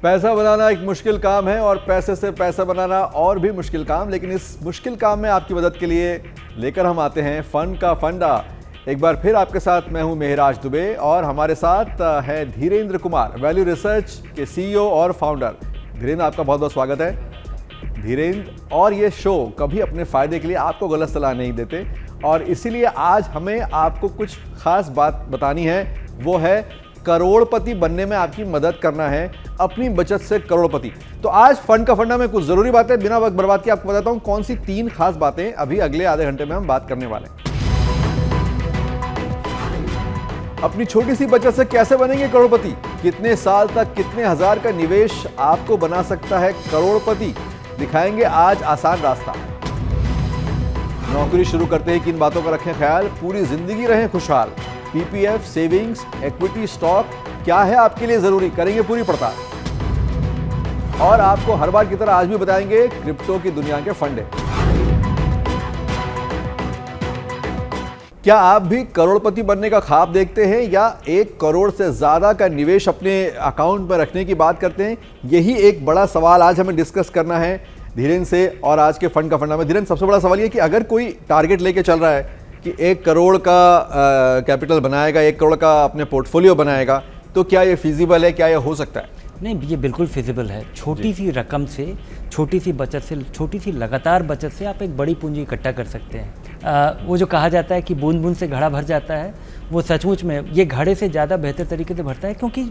पैसा बनाना एक मुश्किल काम है और पैसे से पैसा बनाना और भी मुश्किल काम। लेकिन इस मुश्किल काम में आपकी मदद के लिए लेकर हम आते हैं फंड का फंडा। एक बार फिर आपके साथ मैं हूं मेहराज दुबे और हमारे साथ है धीरेन्द्र कुमार, वैल्यू रिसर्च के CEO और फाउंडर। धीरेन्द्र, आपका बहुत बहुत स्वागत है। धीरेन्द्र और ये शो कभी अपने फ़ायदे के लिए आपको गलत सलाह नहीं देते और इसीलिए आज हमें आपको कुछ खास बात बतानी है। वो है करोड़पति बनने में आपकी मदद करना है, अपनी बचत से करोड़पति। तो आज फंड का फंडा में कुछ ज़रूरी बातें बिना वक्त बर्बाद किए आपको बताता हूं कौन सी 3 खास बातें अभी अगले आधे घंटे में हम बात करने वाले हैं। अपनी छोटी सी बचत से कैसे बनेंगे करोड़पति, कितने साल तक कितने हजार का निवेश आपको बना सकता है करोड़पति, दिखाएंगे आज आसान रास्ता। नौकरी शुरू करते ही किन बातों का रखें ख्याल, पूरी जिंदगी रहें खुशहाल। PPF, सेविंग्स, इक्विटी, स्टॉक क्या है आपके लिए जरूरी, करेंगे पूरी पड़ताल। और आपको हर बार की तरह आज भी बताएंगे क्रिप्टो की दुनिया के फंडे। क्या आप भी करोड़पति बनने का ख्वाब देखते हैं या 1 करोड़ से ज्यादा का निवेश अपने अकाउंट में रखने की बात करते हैं? यही एक बड़ा सवाल आज हमें डिस्कस करना है धीरेन्द्र से और आज के फंड का फंडा में। धीरेन्द्र, सबसे बड़ा सवाल ये कि अगर कोई टारगेट लेके चल रहा है कि 1 करोड़ का कैपिटल बनाएगा, 1 करोड़ का अपने पोर्टफोलियो बनाएगा, तो क्या ये फिजिबल है, क्या ये हो सकता है? नहीं, ये बिल्कुल फिजिबल है। छोटी सी रकम से, छोटी सी बचत से, छोटी सी लगातार बचत से आप एक बड़ी पूंजी इकट्ठा कर सकते हैं। वो जो कहा जाता है कि बूंद बूंद से घड़ा भर जाता है, वो सचमुच में ये घड़े से ज़्यादा बेहतर तरीके से भरता है, क्योंकि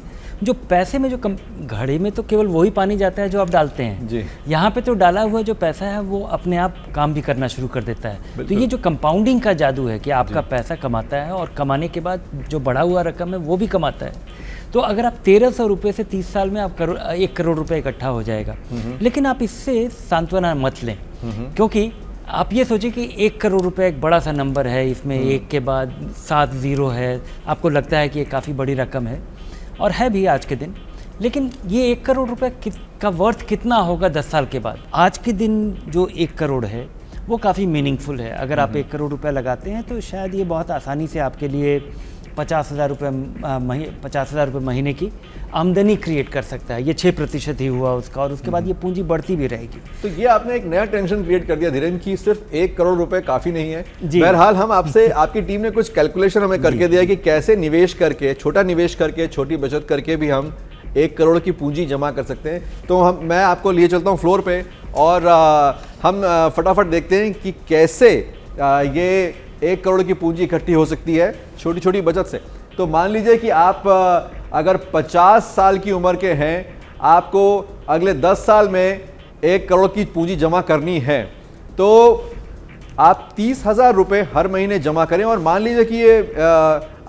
जो पैसे में जो घड़े में तो केवल वही पानी जाता है जो आप डालते हैं जी। यहाँ पे तो डाला हुआ जो पैसा है वो अपने आप काम भी करना शुरू कर देता है। तो ये जो कंपाउंडिंग का जादू है कि आपका पैसा कमाता है और कमाने के बाद जो बढ़ा हुआ रकम है वो भी कमाता है। तो अगर आप 1300 रुपये से 30 साल में आप 1 करोड़ रुपए इकट्ठा हो जाएगा। लेकिन आप इससे सांत्वना मत लें, क्योंकि आप ये सोचिए कि 1 करोड़ रुपए एक बड़ा सा नंबर है, इसमें 1 के बाद 7 जीरो है, आपको लगता है कि ये काफ़ी बड़ी रकम है और है भी आज के दिन। लेकिन ये 1 करोड़ रुपए का वर्थ कितना होगा 10 साल के बाद? आज के दिन जो 1 करोड़ है वो काफ़ी मीनिंगफुल है। अगर आप 1 करोड़ रुपए लगाते हैं तो शायद ये बहुत आसानी से आपके लिए 50,000 रुपये महीने की आमदनी क्रिएट कर सकता है। ये 6% ही हुआ उसका, और उसके बाद ये पूंजी बढ़ती भी रहेगी। तो ये आपने एक नया टेंशन क्रिएट कर दिया धीरेन्द्र की सिर्फ 1 करोड़ रुपए काफ़ी नहीं है। बहरहाल हम आपसे, आपकी टीम ने कुछ कैलकुलेशन हमें करके दिया कि कैसे निवेश करके, छोटा निवेश करके, छोटी बचत करके भी हम 1 करोड़ की पूंजी जमा कर सकते हैं। तो मैं आपको लिए चलता हूँ फ्लोर पे और हम फटाफट देखते हैं कि कैसे ये 1 करोड़ की पूंजी इकट्ठी हो सकती है छोटी छोटी बचत से। तो मान लीजिए कि आप अगर 50 साल की उम्र के हैं, आपको अगले 10 साल में 1 करोड़ की पूंजी जमा करनी है, तो आप 30,000 रुपये हर महीने जमा करें और मान लीजिए कि ये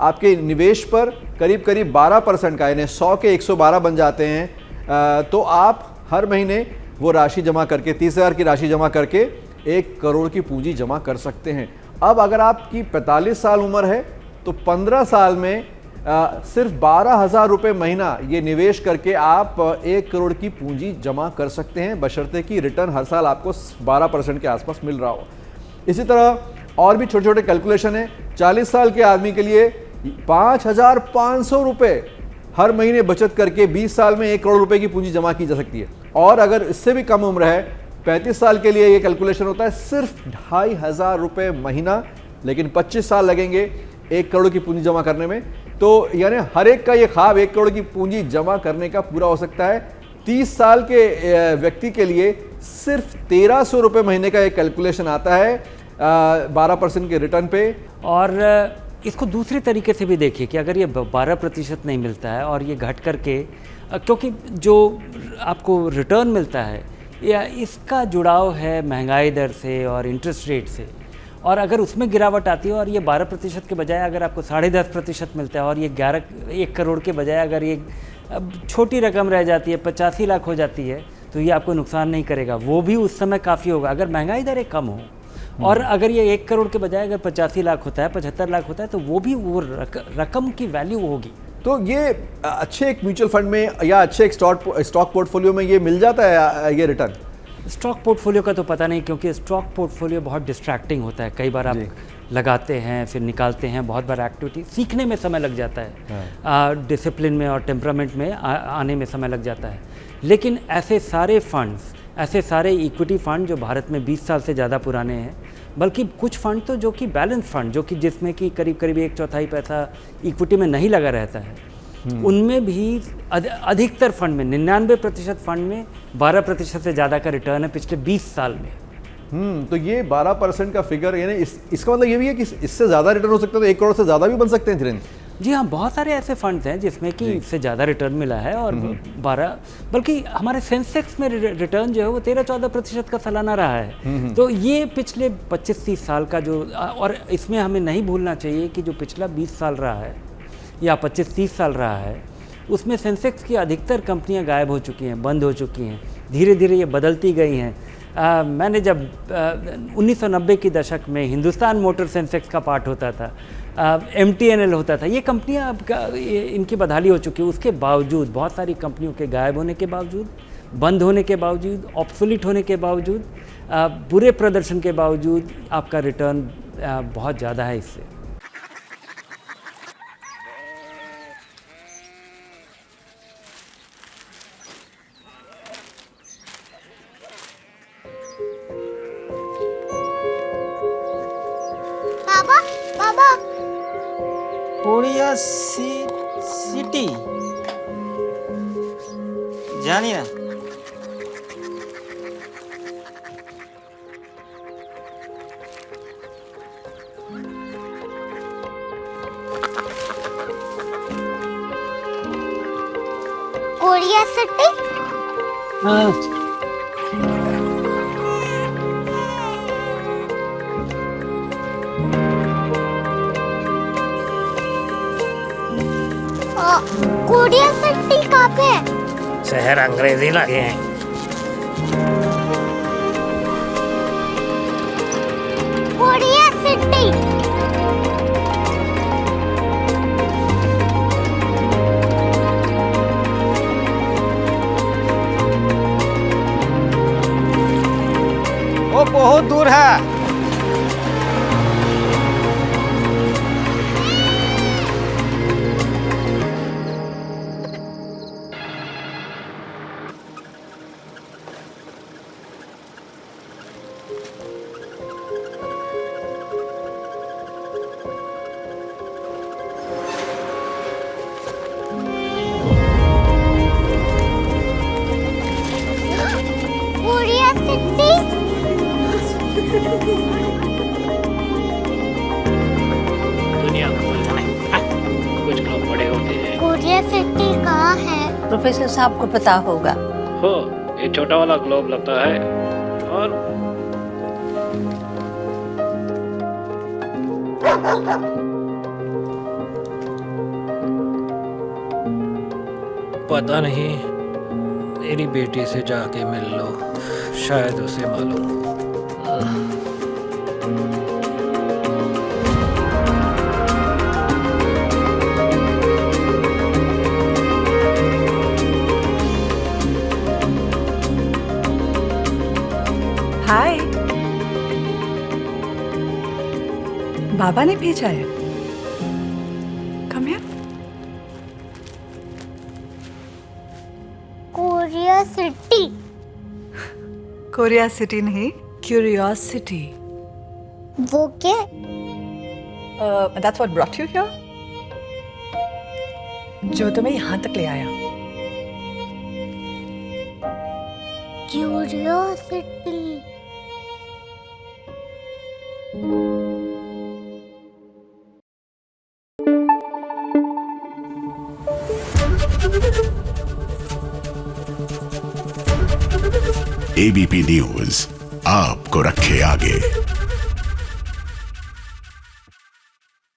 आपके निवेश पर करीब करीब 12% का, यानी 100 के 112 बन जाते हैं। तो आप हर महीने वो राशि जमा करके, 30,000 की राशि जमा करके 1 करोड़ की पूंजी जमा कर सकते हैं। अब अगर आपकी 45 साल उम्र है तो 15 साल में सिर्फ 12,000 रुपये महीना ये निवेश करके आप 1 करोड़ की पूंजी जमा कर सकते हैं, बशर्ते कि रिटर्न हर साल आपको 12% के आसपास मिल रहा हो। इसी तरह और भी छोटे छोटे कैलकुलेशन है। 40 साल के आदमी के लिए 5,500 रुपये हर महीने बचत करके 20 साल में 1 करोड़ रुपए की पूंजी जमा की जा सकती है। और अगर इससे भी कम उम्र है, 35 साल के लिए ये कैलकुलेशन होता है सिर्फ 2,500 रुपये महीना, लेकिन 25 साल लगेंगे 1 करोड़ की पूंजी जमा करने में। तो यानी हर एक का ये ख्वाब 1 करोड़ की पूंजी जमा करने का पूरा हो सकता है। 30 साल के व्यक्ति के लिए सिर्फ 1,300 रुपये महीने का एक कैलकुलेशन आता है 12% के रिटर्न पे। और इसको दूसरी तरीके से भी देखिए कि अगर ये 12% नहीं मिलता है और ये घट करके, क्योंकि जो आपको रिटर्न मिलता है या इसका जुड़ाव है महंगाई दर से और इंटरेस्ट रेट से, और अगर उसमें गिरावट आती है और ये 12% के बजाय अगर आपको 10.5% मिलता है और ये 1 करोड़ के बजाय अगर ये छोटी रकम रह जाती है, 85 लाख हो जाती है, तो ये आपको नुकसान नहीं करेगा। वो भी उस समय काफ़ी होगा अगर महंगाई दरें कम हो। और अगर ये 1 करोड़ के बजाय अगर 85 लाख होता है, 75 लाख होता है, तो वो भी वो रकम की वैल्यू होगी। तो ये अच्छे एक म्यूचुअल फंड में या अच्छे एक स्टॉक पोर्टफोलियो में ये मिल जाता है ये रिटर्न? स्टॉक पोर्टफोलियो का तो पता नहीं, क्योंकि स्टॉक पोर्टफोलियो बहुत डिस्ट्रैक्टिंग होता है। कई बार आप लगाते हैं फिर निकालते हैं, बहुत बार एक्टिविटी सीखने में समय लग जाता है, डिसिप्लिन में और टेम्परामेंट में आने में समय लग जाता है। लेकिन ऐसे सारे फंड्स, ऐसे सारे इक्विटी फंड जो भारत में 20 साल से ज़्यादा पुराने हैं, बल्कि कुछ फंड तो जो कि बैलेंस फंड, जो कि जिसमें कि करीब करीब 1/4 पैसा इक्विटी में नहीं लगा रहता है, उनमें भी अधिकतर फंड में 99% फंड में 12% से ज़्यादा का रिटर्न है पिछले 20 साल में। तो ये 12% का फिगर, यानी इसका मतलब ये भी है कि इससे ज़्यादा रिटर्न हो सकता है, तो 1 करोड़ से ज़्यादा भी बन सकते हैं धीरेन्द्र? जी हाँ, बहुत सारे ऐसे फंड्स हैं जिसमें कि इससे ज़्यादा रिटर्न मिला है, और 12, बल्कि हमारे सेंसेक्स में रिटर्न जो है वो 13-14% का सालाना रहा है। तो ये पिछले 25-30 साल का जो, और इसमें हमें नहीं भूलना चाहिए कि जो पिछला 20 साल रहा है या 25-30 साल रहा है, उसमें सेंसेक्स की अधिकतर कंपनियां गायब हो चुकी हैं, बंद हो चुकी हैं, धीरे धीरे ये बदलती गई हैं। मैंने जब 1990 के दशक में हिंदुस्तान मोटर सेंसेक्स का पार्ट होता था, MTNL होता था, ये कंपनियां अब इनकी बदहाली हो चुकी है। उसके बावजूद, बहुत सारी कंपनियों के गायब होने के बावजूद, बंद होने के बावजूद, ऑब्सोलीट होने के बावजूद, बुरे प्रदर्शन के बावजूद आपका रिटर्न बहुत ज़्यादा है इससे। कोरिया सिटी जानी ना। Korea city? हाँ। कोरिया सिटी कहाँ पे है? शहर अंग्रेजी लगे हैं। Korea city. वो बहुत दूर है। Korea city. दुनिया को कुछ लोग बड़े होते हैं। कोरिया सिटी कहाँ है? प्रोफेसर साहब को पता होगा। हो, ये छोटा वाला ग्लोब लगता है, और पता नहीं, मेरी बेटी से जाके मिल लो, शायद उसे मालूम हो। हाय, बाबा ने भेजा है। Come here. Korea city. Korea city नहीं, क्यूरियोसिटी। वो क्या? That's what brought you here? जो तुम्हें यहाँ तक ले आया। क्यूरियोसिटी। ABP न्यूज आपको रखे आगे।